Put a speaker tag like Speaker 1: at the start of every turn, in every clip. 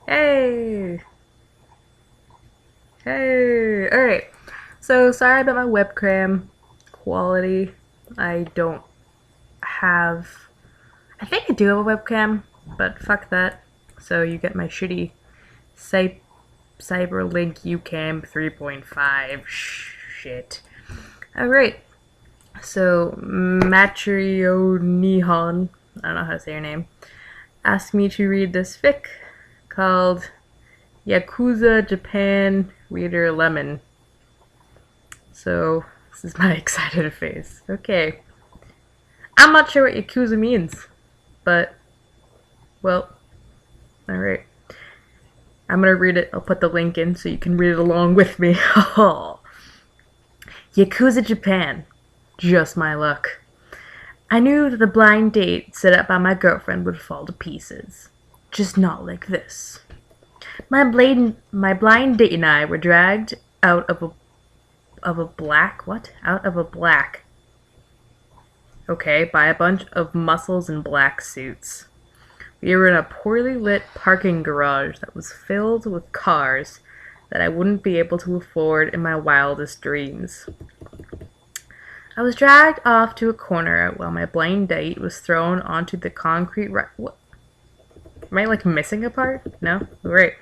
Speaker 1: Hey! Hey! Alright, so sorry about my webcam quality. I don't have. I think I do have a webcam, but fuck that. So you get my shitty Cyberlink UCam 3.5 shit. Alright, so Matrio Nihon, I don't know how to say your name, asked me to read this fic called Yakuza Japan Reader Lemon. So, this is my excited face. Okay. I'm not sure what Yakuza means, but, well, alright. I'm gonna read it. I'll put the link in so you can read it along with me. Yakuza Japan. Just my luck. I knew that the blind date set up by my girlfriend would fall to pieces. Just not like this. My blind date and I were dragged out of a black okay, by a bunch of muscles in black suits. We were in a poorly lit parking garage that was filled with cars that I wouldn't be able to afford in my wildest dreams. I was dragged off to a corner while my blind date was thrown onto the concrete what? Am I like missing a part? No? Great.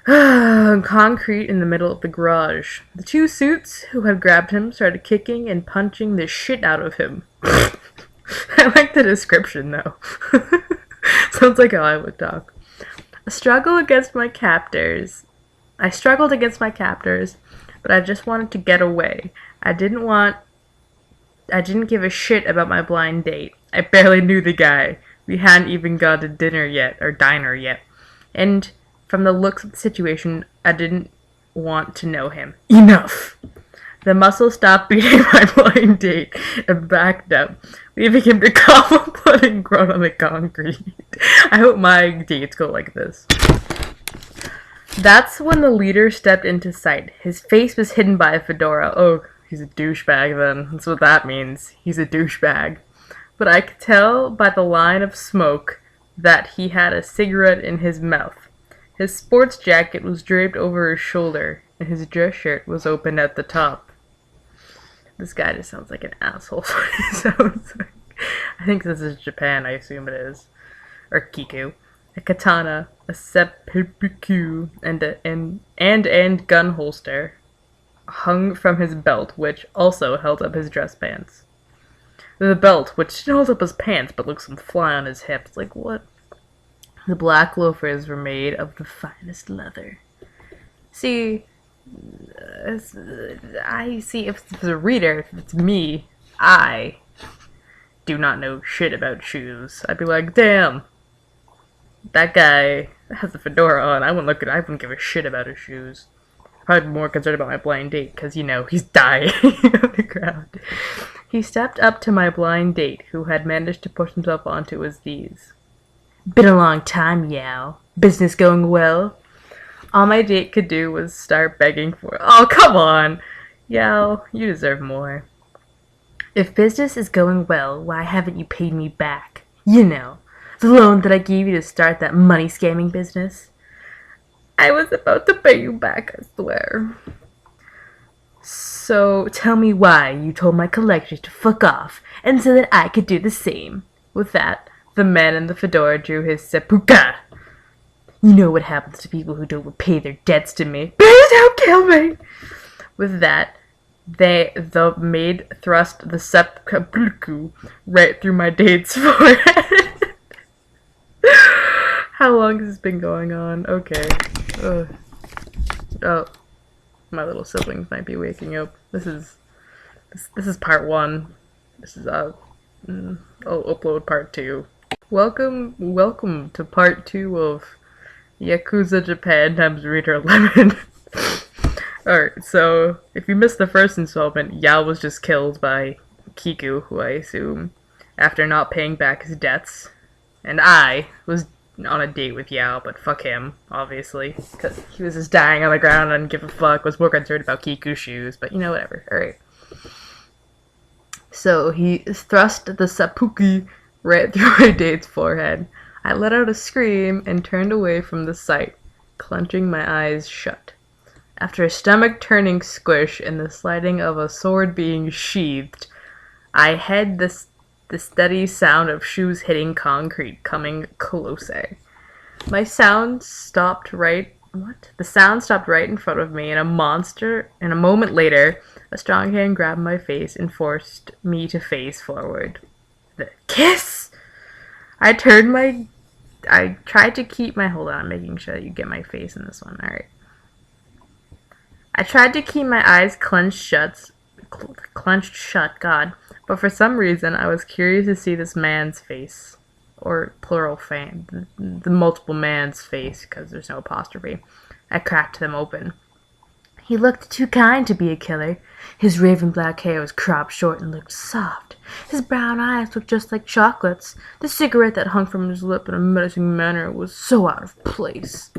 Speaker 1: Concrete in the middle of the garage. The two suits who had grabbed him started kicking and punching the shit out of him. I like the description though. Sounds like how I would talk. I struggled against my captors, but I just wanted to get away. I didn't give a shit about my blind date. I barely knew the guy. We hadn't even gone to diner yet. And from the looks of the situation, I didn't want to know him. Enough! The muscle stopped beating my blind date and backed up, leaving him to gobble pudding grown on the concrete. I hope my dates go like this. That's when the leader stepped into sight. His face was hidden by a fedora. Oh, he's a douchebag then. That's what that means. He's a douchebag. But I could tell by the line of smoke that he had a cigarette in his mouth. His sports jacket was draped over his shoulder, and his dress shirt was open at the top. This guy just sounds like an asshole. I think this is Japan, I assume it is. Or Kiku. A katana, a seppuku, and gun holster hung from his belt, which also held up his dress pants. The belt, which holds up his pants but looks some fly on his hips. Like, what? The black loafers were made of the finest leather. See, I see if it's a reader, if it's me, I do not know shit about shoes. I'd be like, damn, that guy has a fedora on. I wouldn't give a shit about his shoes. Probably more concerned about my blind date, because, he's dying on the ground. He stepped up to my blind date, who had managed to push himself onto his knees. Been a long time, Yao. Business going well? All my date could do was start begging for it. Oh, come on! Yao, you deserve more. If business is going well, why haven't you paid me back? The loan that I gave you to start that money scamming business. I was about to pay you back, I swear. So tell me why you told my collector to fuck off, and so that I could do the same. With that, the man in the fedora drew his seppuku. You know what happens to people who don't repay their debts to me. Please don't kill me! With that, the maid thrust the seppuku right through my date's forehead. How long has this been going on? Okay. Oh, my little siblings might be waking up. This is part 1. I'll upload part 2. Welcome to part 2 of Yakuza Japan times Reader Lemon. Alright, so if you missed the first installment, Yao was just killed by Kiku, who I assume, after not paying back his debts. And I was on a date with Yao, but fuck him, obviously, because he was just dying on the ground and didn't give a fuck, was more concerned about Kiku's shoes, but whatever, alright. So he thrust the seppuku right through my date's forehead. I let out a scream and turned away from the sight, clenching my eyes shut. After a stomach-turning squish and the sliding of a sword being sheathed, I heard the steady sound of shoes hitting concrete coming closer. The sound stopped right in front of me, and a moment later, a strong hand grabbed my face and forced me to face forward. The kiss! I tried to keep my, hold on, making sure that you get my face in this one, alright. I tried to keep my eyes clenched shut, God, but for some reason I was curious to see this man's face, or plural fan, the multiple man's face, because there's no apostrophe. I cracked them open. He looked too kind to be a killer. His raven black hair was cropped short and looked soft. His brown eyes looked just like chocolates. The cigarette that hung from his lip in a menacing manner was so out of place.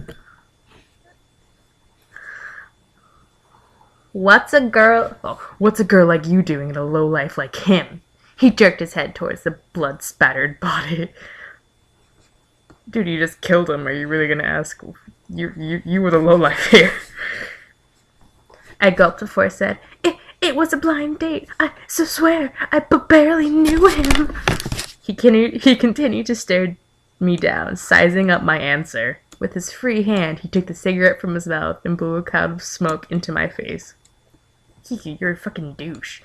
Speaker 1: What's a girl like you doing in a lowlife like him? He jerked his head towards the blood-spattered body. Dude, you just killed him. Are you really gonna ask? You were the lowlife here. I gulped before I said, It was a blind date. I swear, I barely knew him. He continued to stare me down, sizing up my answer. With his free hand, he took the cigarette from his mouth and blew a cloud of smoke into my face. Kiki, you're a fucking douche.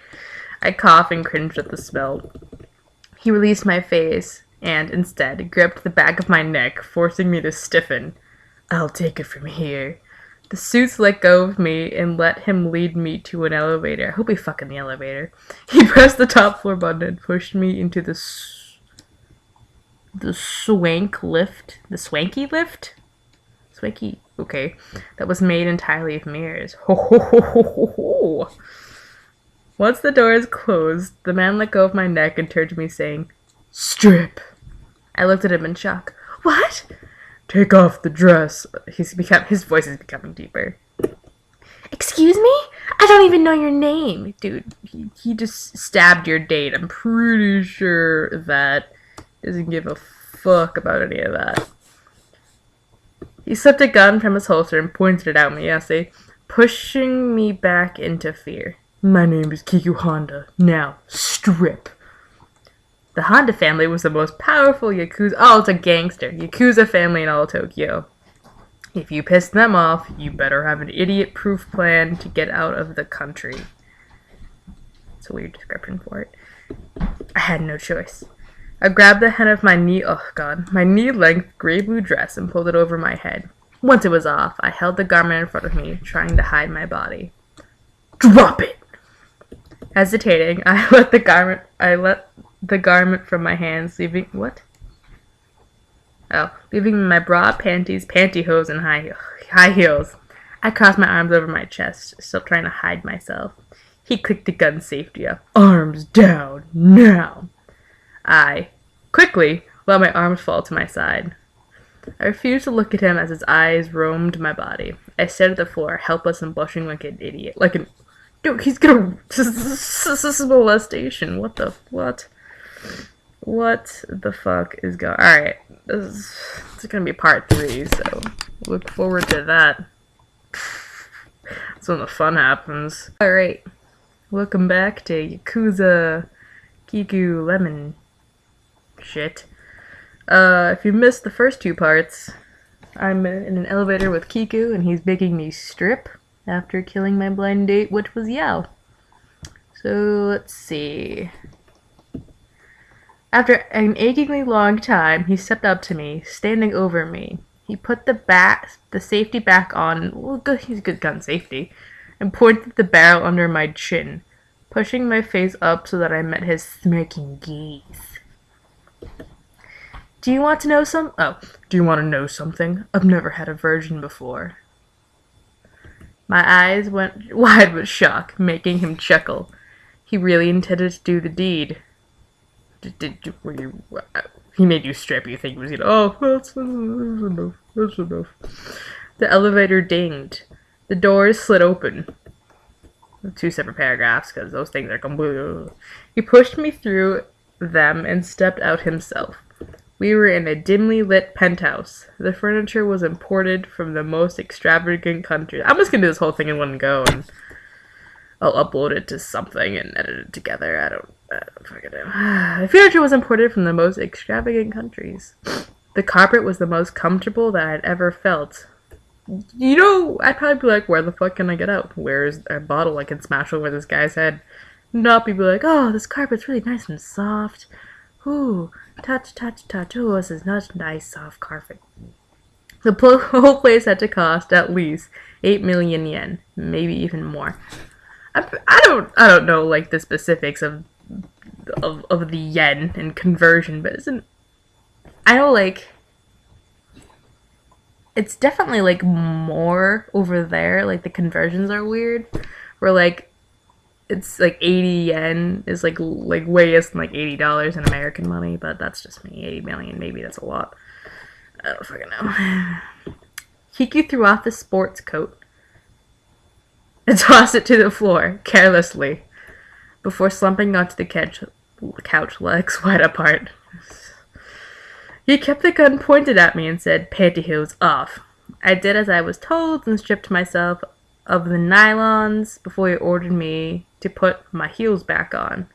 Speaker 1: I coughed and cringed at the smell. He released my face and, instead, gripped the back of my neck, forcing me to stiffen. I'll take it from here. The suits let go of me and let him lead me to an elevator. I hope he fucking the elevator. He pressed the top floor button and pushed me into the swanky lift? Swanky, okay. That was made entirely of mirrors. Ho ho ho ho ho ho. Once the doors closed, the man let go of my neck and turned to me saying, Strip. I looked at him in shock. What? Take off the dress. His voice is becoming deeper. Excuse me? I don't even know your name. Dude, he just stabbed your date. I'm pretty sure that doesn't give a fuck about any of that. He slipped a gun from his holster and pointed it at me, pushing me back into fear. My name is Kiku Honda. Now, strip. The Honda family was the most powerful Yakuza... Oh, it's a gangster. Yakuza family in all Tokyo. If you piss them off, you better have an idiot-proof plan to get out of the country. It's a weird description for it. I had no choice. I grabbed the hem of my knee-length gray-blue dress and pulled it over my head. Once it was off, I held the garment in front of me, trying to hide my body. Drop it! Hesitating, I let the garment from my hands, leaving my bra, panties, pantyhose, and high heels. I crossed my arms over my chest, still trying to hide myself. He clicked the gun safety up. Arms down, now! I quickly let my arms fall to my side. I refused to look at him as his eyes roamed my body. I stared at the floor, helpless and blushing like an idiot. Dude, he's gonna... This is molestation. What the fuck is going... Alright, this is gonna be part 3, so look forward to that. That's when the fun happens. Alright, welcome back to Yakuza Kiku Lemon shit. If you missed the first 2 parts, I'm in an elevator with Kiku, and he's making me strip after killing my blind date, which was Yao. So, let's see. After an achingly long time, he stepped up to me, standing over me. He put the safety back on, he's good gun safety, and pointed the barrel under my chin, pushing my face up so that I met his smirking gaze. Do you want to know something? I've never had a virgin before. My eyes went wide with shock, making him chuckle. He really intended to do the deed. He made you strip. You think he was that's enough. The elevator dinged. The doors slid open. 2 separate paragraphs, because those things are completely... He pushed me through them and stepped out himself. We were in a dimly lit penthouse. The furniture was imported from the most extravagant countries. I'm just gonna do this whole thing in one go, and I'll upload it to something and edit it together. I don't fucking know. The furniture was imported from the most extravagant countries. The carpet was the most comfortable that I'd ever felt. You know, I'd probably be like, where the fuck can I get out? Where's a bottle I can smash over this guy's head? Not people like, oh, this carpet's really nice and soft. Ooh, touch, touch, touch. Oh, this is not nice, soft carpet. The whole place had to cost at least 8 million yen, maybe even more. I don't know like the specifics of the yen and conversion, but I know like it's definitely like more over there. Like the conversions are weird. Where like it's like 80 yen is like way less than like $80 in American money, but that's just me. 80 million, maybe that's a lot. I don't fucking know. Kiku threw off the sports coat and tossed it to the floor, carelessly, before slumping onto the couch, legs wide apart. He kept the gun pointed at me and said, "Pantyhose off." I did as I was told and stripped myself of the nylons before he ordered me to put my heels back on.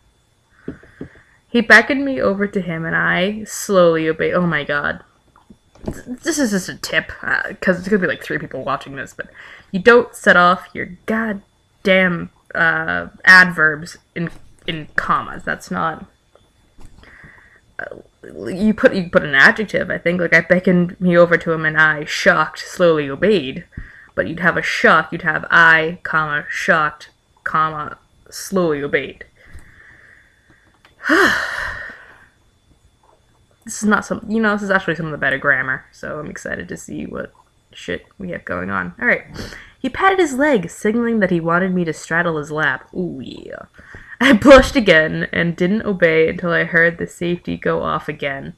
Speaker 1: He beckoned me over to him and I slowly obeyed. Oh my god. This is just a tip, because there's going to be like 3 people watching this, but you don't set off your goddamn adverbs in commas. That's not... you put an adjective, I think. Like, I beckoned me over to him and I, shocked, slowly obeyed. But you'd have a shock, you'd have I, comma, shocked, comma, slowly obeyed. This is not some, this is actually some of the better grammar, so I'm excited to see what shit we have going on. Alright. He patted his leg, signaling that he wanted me to straddle his lap. Ooh, yeah. I blushed again and didn't obey until I heard the safety go off again.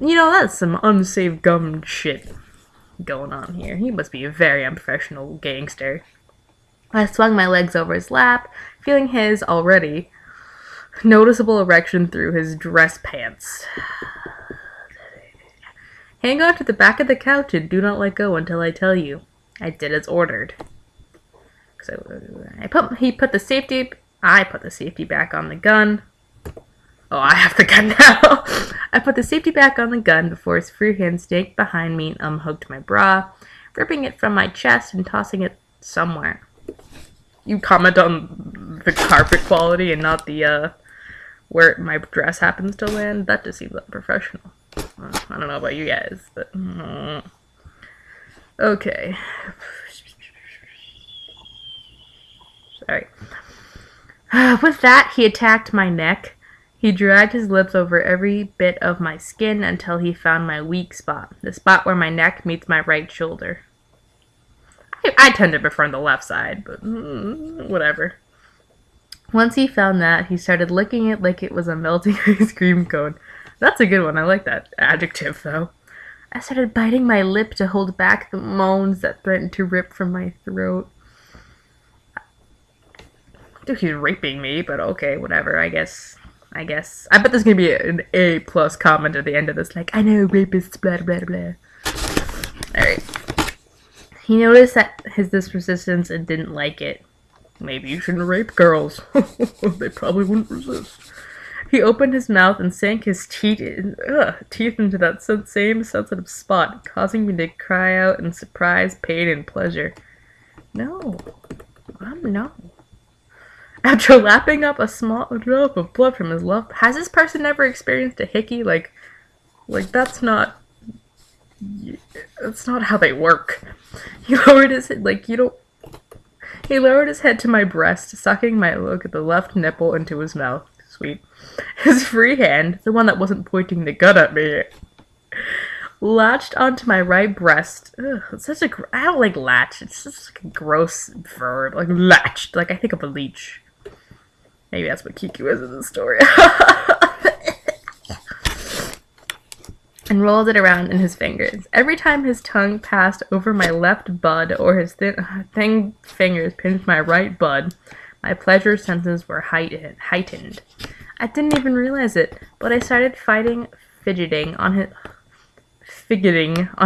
Speaker 1: That's some unsafe gum shit going on here. He must be a very unprofessional gangster. I swung my legs over his lap, feeling his already noticeable erection through his dress pants. Hang on to the back of the couch and do not let go until I tell you. I did as ordered. So I put the safety back on the gun. Oh, I have the gun now. I put the safety back on the gun before his free hand snaked behind me and unhooked my bra, ripping it from my chest and tossing it somewhere. You comment on the carpet quality and not the where my dress happens to land. That just seems unprofessional. I don't know about you guys, but okay. Sorry. With that, he attacked my neck. He dragged his lips over every bit of my skin until he found my weak spot, the spot where my neck meets my right shoulder. I tend to prefer the left side, but whatever. Once he found that, he started licking it like it was a melting ice cream cone. That's a good one. I like that adjective, though. I started biting my lip to hold back the moans that threatened to rip from my throat. Dude, he's raping me, but okay, whatever, I guess. I bet there's gonna be an A+ comment at the end of this, like, I know, rapists, blah, blah, blah. Alright. He noticed this persistence and didn't like it. Maybe you shouldn't rape girls. They probably wouldn't resist. He opened his mouth and sank his teeth into that same sensitive spot, causing me to cry out in surprise, pain, and pleasure. No. No. After lapping up a small drop of blood from his left, has this person ever experienced a hickey? Like that's not how they work. He lowered his head, He lowered his head to my breast, sucking my the left nipple into his mouth. Sweet. His free hand, the one that wasn't pointing the gun at me, latched onto my right breast. Ugh, it's such I don't like latch. It's just like a gross verb. Like latched. Like I think of a leech. Maybe that's what Kiku is in the story. And rolled it around in his fingers. Every time his tongue passed over my left bud or his thin fingers pinched my right bud, my pleasure senses were heightened. I didn't even realize it, but I started fidgeting on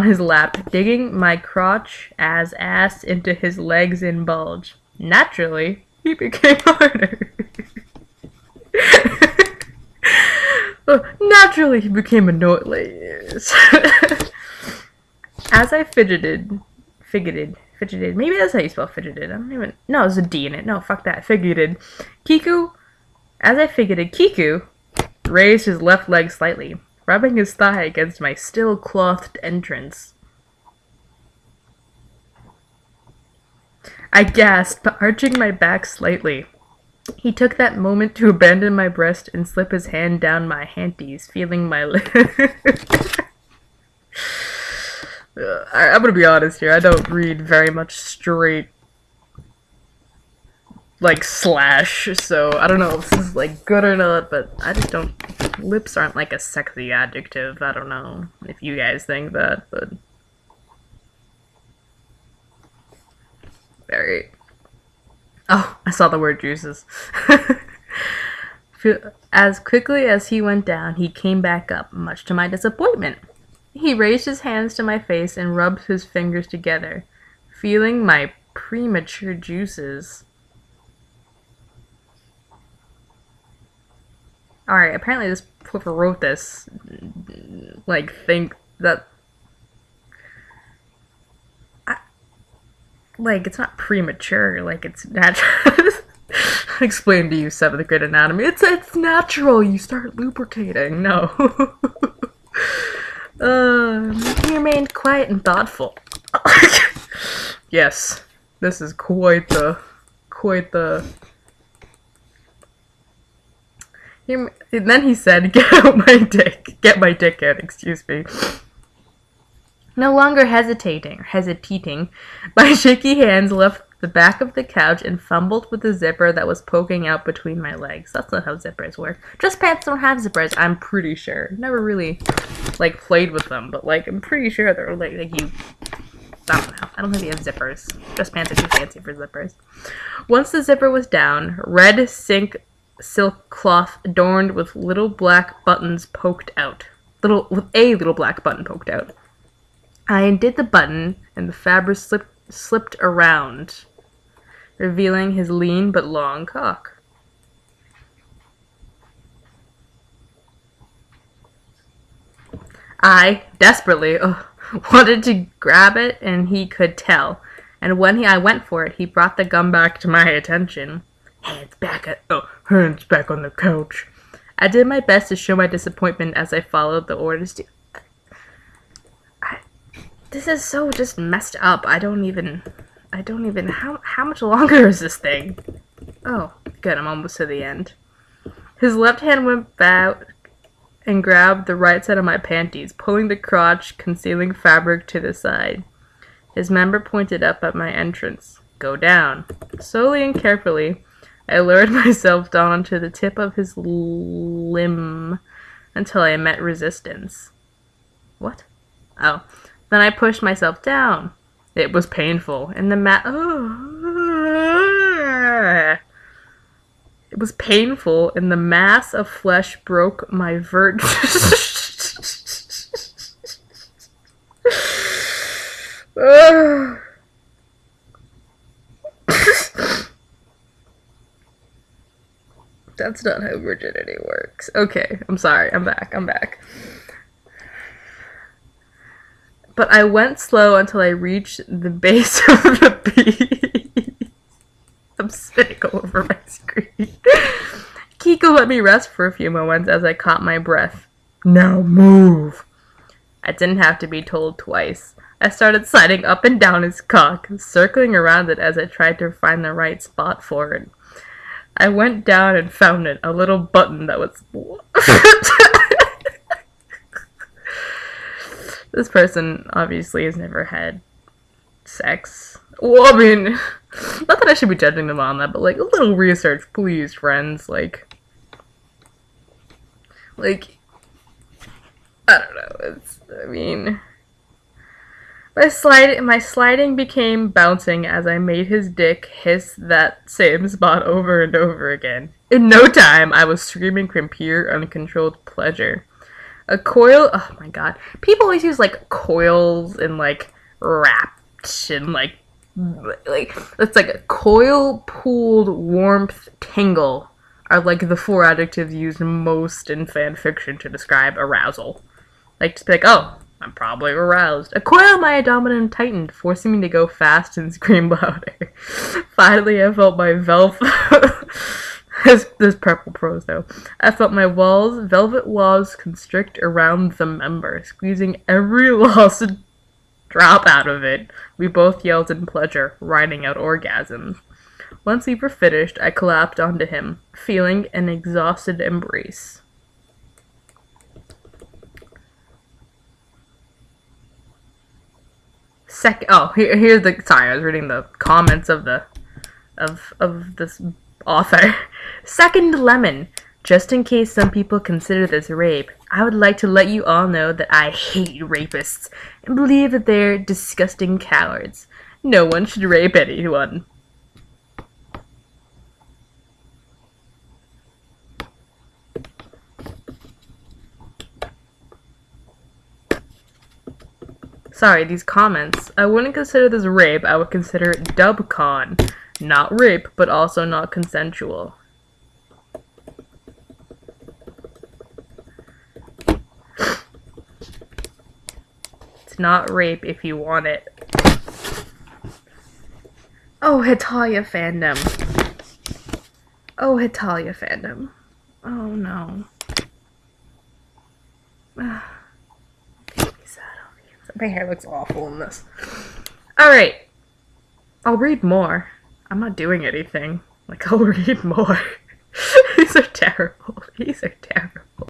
Speaker 1: his lap, digging my crotch as ass into his legs and bulge. Naturally, he became harder. Naturally, he became annoyed. As I fidgeted, maybe that's how you spell fidgeted. I don't even, no, there's a D in it. No, fuck that, fidgeted. Kiku raised his left leg slightly, rubbing his thigh against my still-clothed entrance. I gasped, arching my back slightly. He took that moment to abandon my breast and slip his hand down my hanties, feeling my I'm gonna be honest here, I don't read very much straight, like, slash, so I don't know if this is, like, good or not, but I just don't, lips aren't, like, a sexy adjective. I don't know if you guys think that, but very. Oh, I saw the word juices. As quickly as he went down, he came back up, much to my disappointment. He raised his hands to my face and rubbed his fingers together, feeling my premature juices. Alright, apparently this whoever wrote this, like, think that, like, it's not premature, like, it's natural. Explain to you 7th grade anatomy. It's natural, you start lubricating. No. He remained quiet and thoughtful. Yes, this is quite the. And then he said, get my dick out, excuse me. No longer hesitating, my shaky hands left the back of the couch and fumbled with the zipper that was poking out between my legs. That's not how zippers work. Dress pants don't have zippers, I'm pretty sure. Never really, like, played with them, but, like, I'm pretty sure they're, like you... I don't know. I don't think they have zippers. Dress pants are too fancy for zippers. Once the zipper was down, red silk cloth adorned with little black buttons poked out. With a little black button poked out. I undid the button, and the fabric slipped around, revealing his lean but long cock. I, desperately, wanted to grab it, and he could tell. And when I went for it, he brought the gun back to my attention. Hands back on the couch. I did my best to show my disappointment as I followed the orders. This is so just messed up. I don't even, how much longer is this thing? Oh, good, I'm almost to the end. His left hand went back and grabbed the right side of my panties, pulling the crotch, concealing fabric to the side. His member pointed up at my entrance. Go down. Slowly and carefully, I lowered myself down onto the tip of his limb until I met resistance. What? Oh. Then I pushed myself down. It was painful, and it was painful, and the mass of flesh broke my That's not how virginity works. Okay, I'm sorry. I'm back. But I went slow until I reached the base of the beast. I'm spitting all over my screen. Kiko let me rest for a few moments as I caught my breath. Now move. I didn't have to be told twice. I started sliding up and down his cock, circling around it as I tried to find the right spot for it. I went down and found it, a little button that was... This person obviously has never had sex. Well, I mean, not that I should be judging them on that, but, like, a little research, please, friends. Like, I don't know. My sliding became bouncing as I made his dick hiss that same spot over and over again. In no time, I was screaming from pure, uncontrolled pleasure. A coil. Oh my god. People always use like coils and like wrapped and like it's like a coil, pooled, warmth, tingle are like the four adjectives used most in fan fiction to describe arousal. Like just be like, oh, I'm probably aroused. A coil my dominant tightened, forcing me to go fast and scream louder. Finally, I felt my this purple prose though. I felt my velvet walls constrict around the member, squeezing every lost drop out of it. We both yelled in pleasure, riding out orgasms. Once we were finished, I collapsed onto him, feeling an exhausted embrace. Here's the. Sorry, I was reading the comments of this author. Second lemon. Just in case some people consider this rape, I would like to let you all know that I hate rapists and believe that they're disgusting cowards. No one should rape anyone. Sorry, these comments. I wouldn't consider this rape, I would consider it dubcon. Not rape, but also not consensual. It's not rape if you want it. Oh, Hetalia fandom. Oh, Hetalia fandom. Oh, no. My hair looks awful in this. Alright. I'll read more. I'm not doing anything. Like, I'll read more. These are terrible. These are terrible.